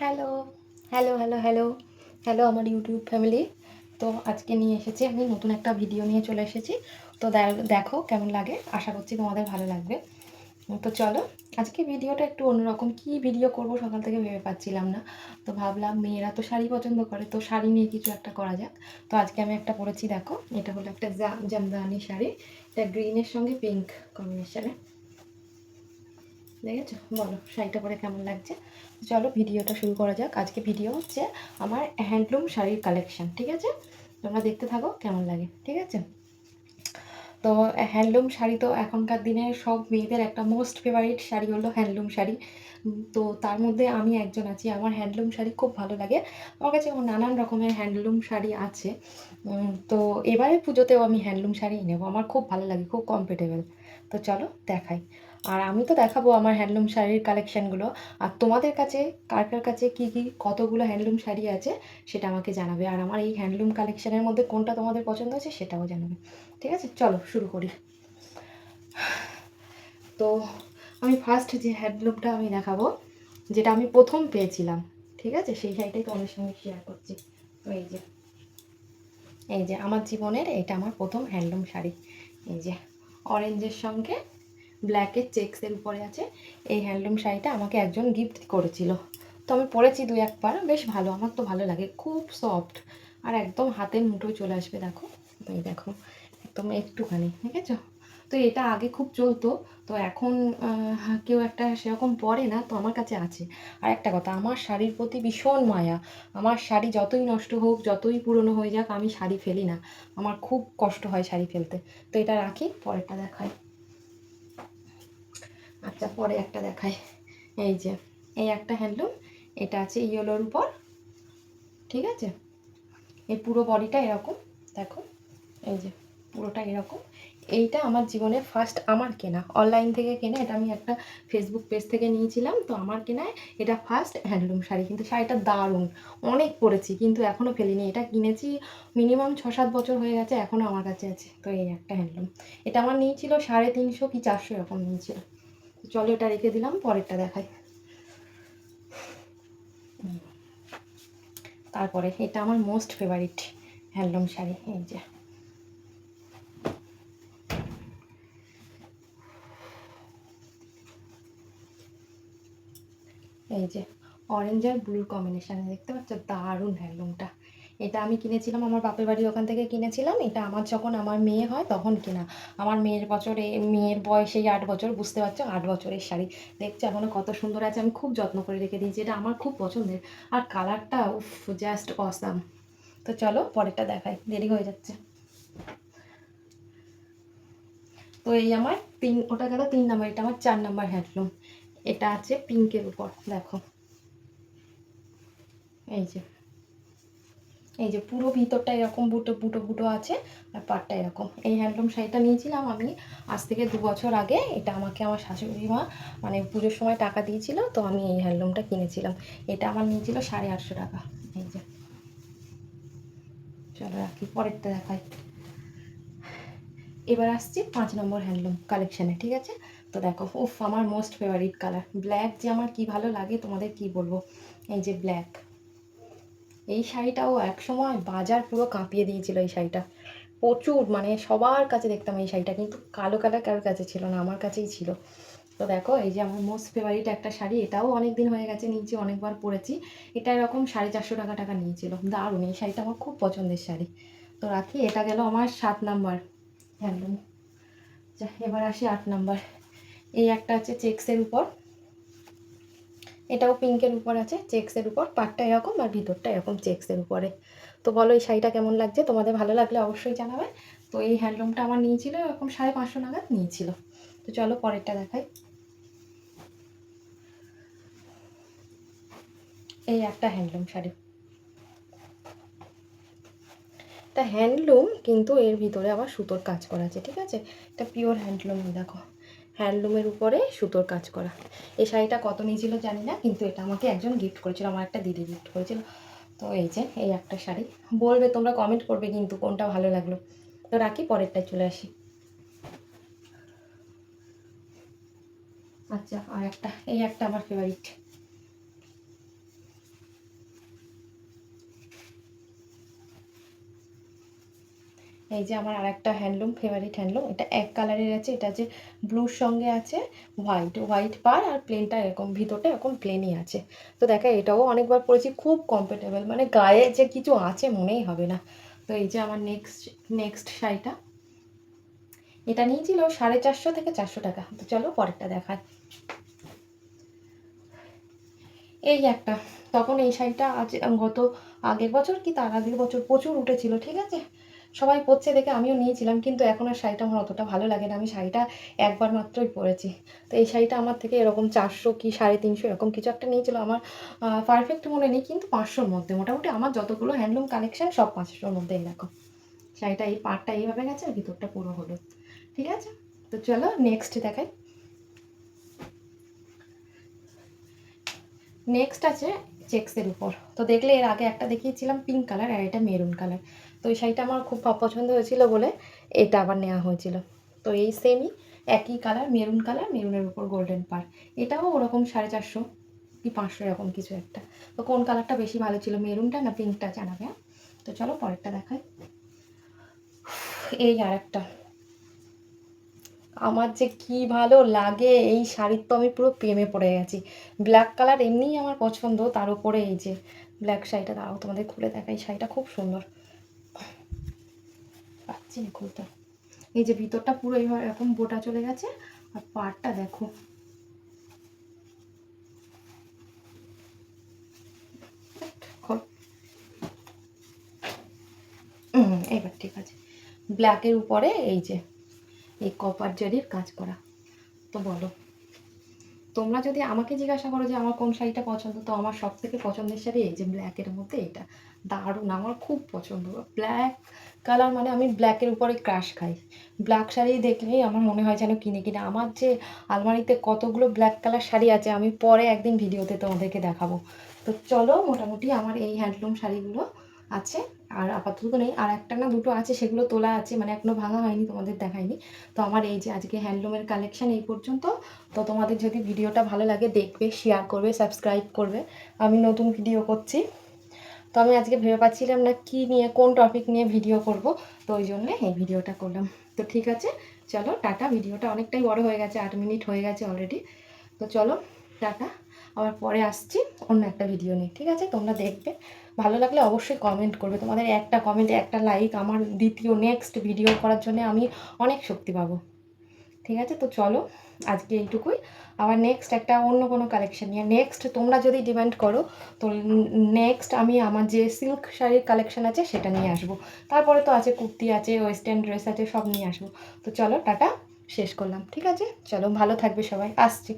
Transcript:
Hello, hello, hello, hello, hello আমার YouTube family. তো আজকে নিয়ে এসেছি আমি নতুন একটা ভিডিও নিয়ে চলে এসেছি। তো দেখো কেমন লাগে, আশা করছি তোমাদের ভালো লাগবে। তো চলো, আজকে ভিডিওটা একটু অন্যরকম। কি ভিডিও করব সকাল থেকে ভেবে পাচ্ছিলাম না। তো ভাবলাম মেয়েরা তো শাড়ি পছন্দ করে, তো শাড়ি নিয়ে কিছু একটা করা যাক। তো আজকে আমি একটা পরেছি, দেখো এটা হলো একটা জামদানি শাড়ি। এটা গ্রিনের সঙ্গে পিঙ্ক কম্বিনেশনে। দেখেছো? বলো শাড়িটা পরে কেমন লাগছে। চলো ভিডিওটা শুরু করা যাক। আজকে ভিডিও হচ্ছে আমার হ্যান্ডলুম শাড়ির কালেকশন, ঠিক আছে? তোমরা দেখতে থাকো কেমন লাগে, ঠিক আছে? তো হ্যান্ডলুম শাড়ি তো এখনকার দিনে সব মেয়েদের একটা মোস্ট ফেভারিট শাড়ি হলো হ্যান্ডলুম শাড়ি। তো তার মধ্যে আমি একজন আছি, আমার হ্যান্ডলুম শাড়ি খুব ভালো লাগে। আমার কাছে নানান রকমের হ্যান্ডলুম শাড়ি আছে। তো এবারে পুজোতেও আমি হ্যান্ডলুম শাড়ি নেবো, আমার খুব ভালো লাগে, খুব কমফোর্টেবল। তো চলো দেখাই। আর আমি তো দেখাবো আমার হ্যান্ডলুম শাড়ির কালেকশানগুলো। আর তোমাদের কাছে কার কার কাছে কী কী কতগুলো হ্যান্ডলুম শাড়ি আছে সেটা আমাকে জানাবে। আর আমার এই হ্যান্ডলুম কালেকশানের মধ্যে কোনটা তোমাদের পছন্দ আছে সেটাও জানাবে, ঠিক আছে? চলো শুরু করি। তো আমি ফার্স্ট যে হ্যান্ডলুমটা আমি দেখাবো, যেটা আমি প্রথম পেয়েছিলাম, ঠিক আছে, সেই শাড়িটাই তোমাদের সঙ্গে শেয়ার করছি। তো এই যে আমার জীবনের এটা আমার প্রথম হ্যান্ডলুম শাড়ি। এই যে অরেঞ্জের সঙ্গে ব্ল্যাকের চেক্সের উপরে আছে। এই হ্যান্ডলুম শাড়িটা আমাকে একজন গিফট করেছিল। তো আমি পরেছি দু একবার, বেশ ভালো, আমার তো ভালো লাগে, খুব সফট আর একদম হাতের মুঠোয় চলে আসবে। দেখো, এই দেখো, একদম একটুখানি, ঠিক আছে? তো এটা আগে খুব চলতো, তো এখন কেউ একটা সেরকম পরে না, তো আমার কাছে আছে। আর একটা কথা, আমার শাড়ির প্রতি ভীষণ মায়া। আমার শাড়ি যতই নষ্ট হোক, যতই পুরনো হয়ে যাক, আমি শাড়ি ফেলি না। আমার খুব কষ্ট হয় শাড়ি ফেলতে। তো এটা রাখি, পরেরটা দেখাই। আচ্ছা, পরে একটা দেখাই। এই যে এই একটা হ্যান্ডলুম, এটা আছে ইয়েলোর উপর, ঠিক আছে? এই পুরো বডিটা এরকম, দেখো, এই যে পুরোটা এরকম। এইটা আমার জীবনে ফার্স্ট আমার কেনা, অনলাইন থেকে কেনা। এটা আমি একটা ফেসবুক পেজ থেকে নিয়েছিলাম, তো আমার কেনায় এটা ফার্স্ট হ্যান্ডলুম শাড়ি। কিন্তু শাড়িটা দারুণ, অনেক পরেছি কিন্তু এখনও ফেলিনি। এটা কিনেছি মিনিমাম 6-7 বছর হয়ে গেছে, এখনও আমার কাছে আছে। তো এই একটা হ্যান্ডলুম, এটা আমার নিয়েছিল 350 কি 400 এরকম নিয়েছিল। চলো এটা রেখে দিলাম, পরেরটা দেখাই। তারপরে এটা আমার মোস্ট ফেভারিট হ্যান্ডলুম শাড়ি। এই যে এই যে অরেঞ্জ আর ব্লুর কম্বিনেশানে, দেখতে পাচ্ছ? দারুণ হ্যান্ডলুমটা। এটা আমি কিনেছিলাম আমার বাপের বাড়ির ওখান থেকে কিনেছিলাম। এটা আমার যখন আমার মেয়ে হয় তখন কেনা। আমার মেয়ের বয়স এই 8 বছর, বুঝতে পারছো? 8 বছরের শাড়ি। দেখছো এখনও কত সুন্দর আছে, আমি খুব যত্ন করে রেখে দিয়েছি। এটা আমার খুব পছন্দের। আর কালারটা উফ, জাস্ট অসাম। তো চলো পরেরটা দেখাই, দেরি হয়ে যাচ্ছে। তো এই আমার ওটা গেল 3 নাম্বার, এটা আমার 4 নাম্বার হ্যান্ডলুম। এটা আছে পিঙ্কের উপর, দেখো, এই যে এই যে পুরো ভিতরটা এরকম বুটো বুটো বুটো আছে, আর পাটটা এরকম। এই হ্যান্ডলুম শাড়িটা নিয়েছিলাম আমি আজ থেকে 2 বছর আগে। এটা আমাকে আমার শাশুড়ি মা মানে পুজোর সময় টাকা দিয়েছিল, তো আমি এই হ্যান্ডলুমটা কিনেছিলাম। এটা আমার নিয়েছিল 850 টাকা। এই যে, চলো রাখি, পরেরটা দেখাই। এবার আসছি 5 নম্বর হ্যান্ডলুম কালেকশানে, ঠিক আছে? তো দেখো, উফ, আমার মোস্ট ফেভারিট কালার ব্ল্যাক, যে আমার কি ভালো লাগে তোমাদের কি বলবো। এই যে ব্ল্যাক, এই শাড়িটাও একসময় বাজার পুরো কাঁপিয়ে দিয়েছিল। এই শাড়িটা প্রচুর, মানে সবার কাছে দেখতাম এই শাড়িটা, কিন্তু কালো কালার কারোর কাছে ছিল না, আমার কাছেই ছিল। তো দেখো, এই যে আমার মোস্ট ফেভারিট একটা শাড়ি, এটাও অনেক দিন হয়ে গেছে, নিচে অনেকবার পরেছি। এটা এরকম 450 টাকা নিয়েছিল, দারুণ। এই শাড়িটা আমার খুব পছন্দের শাড়ি। তো রাখি, এটা গেল আমার 7 নাম্বার হ্যান্ডলুম। এবার আসি 8 নাম্বার। এই একটা আছে চেক্সের উপর, এটাও পিঙ্কের উপর আছে, চেক্সের উপর, পাটটা এরকম আর ভিতরটা এরকম চেক্সের উপরে। তো বলো এই শাড়িটা কেমন লাগছে, তোমাদের ভালো লাগলে অবশ্যই জানাবে। তো এই হ্যান্ডলুমটা আমার নিয়েছিল এরকম 550 নাগাদ নিয়েছিল। তো চলো পরেরটা দেখাই। এই একটা হ্যান্ডলুম শাড়ি, এটা হ্যান্ডলুম কিন্তু এর ভিতরে আবার সুতোর কাজ করা আছে, ঠিক আছে? এটা পিওর হ্যান্ডলুম, দেখো হ্যান্ডলুমের উপরে সুতোর কাজ করা। এই শাড়িটা কত নিয়েছিল জানি না, কিন্তু এটা আমাকে একজন গিফট করেছিল, আমার একটা দিদি গিফট করেছিল। তো এই যে এই একটা শাড়ি, বলবে তোমরা, কমেন্ট করবে কিন্তু কোনটা ভালো লাগলো। তো রাখি, পরেরটায় চলে আসি। আচ্ছা, আর একটা, এই একটা আমার ফেভারিট, এই যে আমার আরেকটা হ্যান্ডলুম, ফেভারিট হ্যান্ডলুম, এটা এক কালারের আছে, এটা যে ব্লুর সঙ্গে আছে হোয়াইট, হোয়াইট পার আর প্লেনটা এরকম, ভিতরটা এরকম প্লেনই আছে। তো দেখো এটাও অনেকবার পরেছি, খুব কমফোর্টেবল, মানে গায়ে যে কিছু আছে মনেই হবে না। তো এই যে আমার নেক্সট শাড়িটা, এটা নিয়েছিল 450 থেকে 400 টাকা। তো চলো পরেরটা দেখায়। এই একটা, তখন এই শাড়িটা আজ আগের বছর কি তার আগের বছর প্রচুর উঠেছিল, ঠিক আছে, সবাই পরছে দেখে আমিও নিয়েছিলাম, কিন্তু এখন আর শাড়িটা আমার অতটা ভালো লাগে না, আমি শাড়িটা একবার মাত্রই পরেছি। তো এই শাড়িটা আমার থেকে এরকম 400 কি 350 এরকম কিছু একটা নিয়েছিল, আমার পারফেক্ট মনে নেই, কিন্তু 500-র মধ্যে, মোটামুটি আমার যতগুলো হ্যান্ডলুম কালেকশন সব 500-র মধ্যে। এরকম শাড়িটা, এই পাড়টা এইভাবে গেছে আর ভিতরটা পুরো হলুদ, ঠিক আছে। তো চলো নেক্সট দেখাই। নেক্সট আছে চেক্সের উপর। তো দেখলে এর আগে একটা দেখিয়েছিলাম পিঙ্ক কালার, আর এটা মেরুন কালার। তো এই শাড়িটা আমার খুব পছন্দ হয়েছিল বলে এটা আবার নেওয়া হয়েছিল। তো এই সেমই একই কালার, মেরুন কালার, মেরুনের উপর গোল্ডেন পার, এটাও ওরকম 450 কি 500 এরকম কিছু একটা। তো কোন কালারটা বেশি ভালো ছিল, মেরুনটা না পিঙ্কটা, জানাবে। তো চলো পরেরটা দেখাই। এই আর একটা, আমার যে কি ভালো লাগে এই শাড়ির, তো আমি পুরো প্রেমে পড়ে গেছি। ব্ল্যাক কালার এমনিই আমার পছন্দ, তার উপরে এই যে ব্ল্যাক শাড়িটা, দাঁড়াও তোমাদের খুলে দেখাই, শাড়িটা খুব সুন্দর, পাচ্ছি না খুলতে। এই যে ভিতরটা পুরো এইভাবে এরকম বোটা চলে গেছে, আর পাড়টা দেখো, এইবার ঠিক আছে। ব্ল্যাকের উপরে এই যে এই কপার জারির কাজ করা। তো বলো, তোমরা যদি আমাকে জিজ্ঞাসা করো যে আমার কোন শাড়িটা পছন্দ, তো আমার সব থেকে পছন্দের শাড়ি এই যে ব্ল্যাকের মধ্যে এটা, দারুণ, আমার খুব পছন্দ ব্ল্যাক কালার, মানে আমি ব্ল্যাকের উপরে ক্রাশ খাই। ব্ল্যাক শাড়ি দেখলেই আমার মনে হয় যেন কিনে কিনে, আমার যে আলমারিতে কতগুলো ব্ল্যাক কালার শাড়ি আছে, আমি পরে একদিন ভিডিওতে তোমাদেরকে দেখাবো। তো চলো, মোটামুটি আমার এই হ্যান্ডলুম শাড়িগুলো আছে, আর আপাতত নেই, আর একটা না দুটো আছে, সেগুলো তোলা আছে, মানে এখনো ভাঙা হয়নি, তোমাদের দেখাইনি। তো আমার এই যে আজকে হ্যান্ডলুমের কালেকশন এই পর্যন্ত। তো তোমাদের যদি ভিডিওটা ভালো লাগে, দেখবে, শেয়ার করবে, সাবস্ক্রাইব করবে। আমি নতুন ভিডিও করছি, তো আমি আজকে ভেবে পাচ্ছিলাম না কি নিয়ে, কোন টপিক নিয়ে ভিডিও করব, তো ওই জন্যে এই ভিডিওটা করলাম। তো ঠিক আছে, চলো টাটা। ভিডিওটা অনেকটাই বড় হয়ে গেছে, 8 মিনিট হয়ে গেছে অলরেডি। তো চলো টাটা, আবার পরে আসছি অন্য একটা ভিডিও নিয়ে, ঠিক আছে। তোমরা দেখবে, ভালো লাগলে অবশ্যই কমেন্ট করবে, তোমাদের একটা কমেন্ট, একটা লাইক আমার দ্বিতীয় নেক্সট ভিডিও করার জন্য আমি অনেক শক্তি পাবো, ঠিক আছে। তো চলো আজকে এইটুকুই, আবার নেক্সট একটা অন্য কোনো কালেকশন নিয়ে, নেক্সট তোমরা যদি ডিমান্ড করো, তো নেক্সট আমি আমার যে সিল্ক শাড়ির কালেকশন আছে সেটা নিয়ে আসবো। তারপরে তো আছে কুর্তি আছে, ওয়েস্টার্ন ড্রেস আছে, সব নিয়ে আসবো। তো চলো টাটা, শেষ করলাম, ঠিক আছে। চলো ভালো থাকবে সবাই, আসছি।